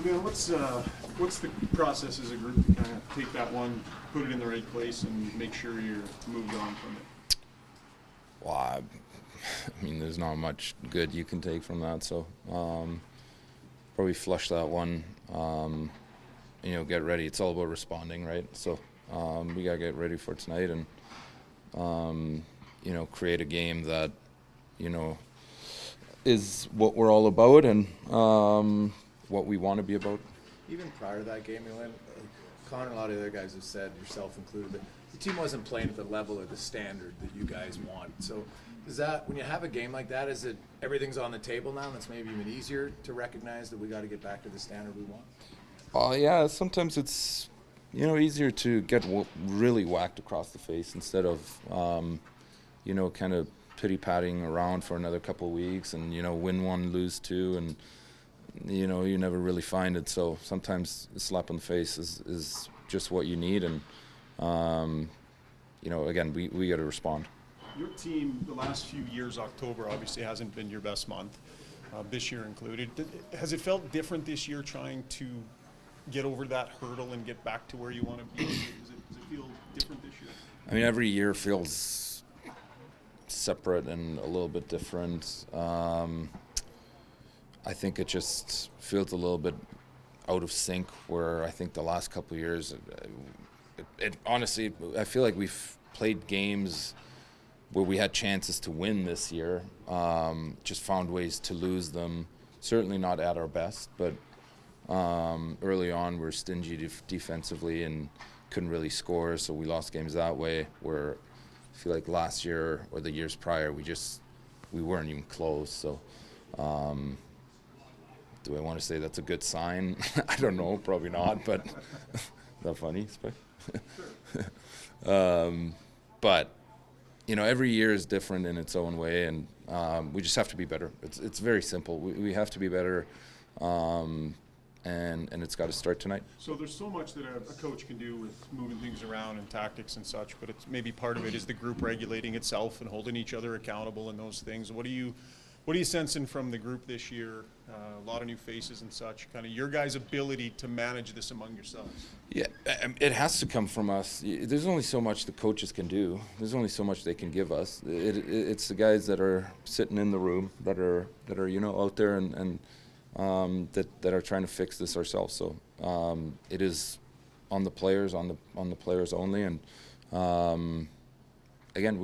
man, what's the process as a group to kind of take that one, put it in the right place, and make sure you're moved on from it? Well, I mean, there's not much good you can take from that. So probably flush that one. Get ready. It's all about responding, right? So we gotta get ready for tonight and create a game that is what we're all about and what we want to be about. Even prior to that game, Connor and a lot of the other guys have said, yourself included, that the team wasn't playing at the level or the standard that you guys want. So is that, when you have a game like that, is it everything's on the table now and it's maybe even easier to recognize that we got to get back to the standard we want? Yeah, sometimes it's easier to get really whacked across the face instead of kind of pity-patting around for another couple of weeks and win one, lose two, and you never really find it. So sometimes a slap on the face is just what you need, and again, we got to respond. Your team, the last few years, October obviously hasn't been your best month, this year included. Has it felt different this year trying to get over that hurdle and get back to where you want to be? Does it feel different this year? I mean, every year feels separate and a little bit different. I think it just feels a little bit out of sync, where I think the last couple of years, it honestly, I feel like we've played games where we had chances to win this year, just found ways to lose them. Certainly not at our best, but early on we're stingy defensively and couldn't really score, so we lost games that way. Where I feel like last year or the years prior, we weren't even close. So do I want to say that's a good sign? I don't know, probably not, but is that funny? But every year is different in its own way, and we just have to be better. It's very simple. We have to be better, and it's got to start tonight. So there's so much that a coach can do with moving things around and tactics and such, but it's maybe part of it is the group regulating itself and holding each other accountable and those things. What are you sensing from the group this year? A lot of new faces and such. Kind of your guys' ability to manage this among yourselves. Yeah, it has to come from us. There's only so much the coaches can do. There's only so much they can give us. It's the guys that are sitting in the room that are out there and that are trying to fix this ourselves. So it is on the players, on the players only, and again,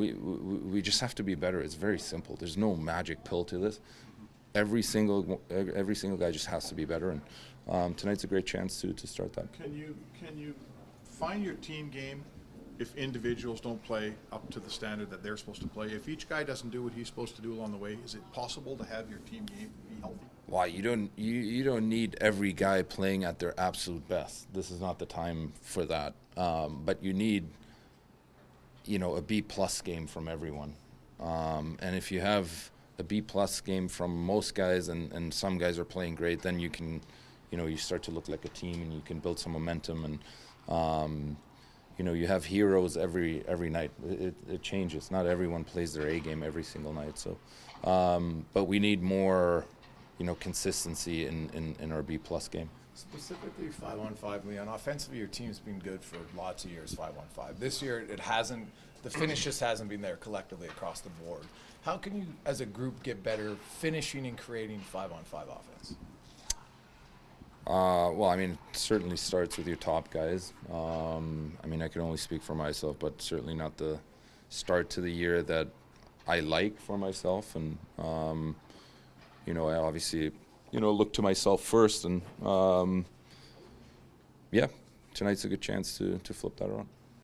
we just have to be better. It's very simple. There's no magic pill to this. Every single guy just has to be better, and tonight's a great chance to start that. Can you find your team game if individuals don't play up to the standard that they're supposed to play? If each guy doesn't do what he's supposed to do along the way, is it possible to have your team game be healthy? Why you don't need every guy playing at their absolute best. This is not the time for that. But you need a B+ game from everyone. And if you have a B+ game from most guys and some guys are playing great, then you can, you start to look like a team and you can build some momentum, and you have heroes every night. It changes. Not everyone plays their A game every single night. So, but we need more, consistency in our B+ game. Specifically 5-on-5, Leon, offensively your team's been good for lots of years, 5-on-5. This year it hasn't, the finish just hasn't been there collectively across the board. How can you as a group get better finishing and creating 5-on-5 offense? Well, I mean, it certainly starts with your top guys. I mean, I can only speak for myself, but certainly not the start to the year that I like for myself. And, I obviously, look to myself first. And, yeah, tonight's a good chance to flip that around.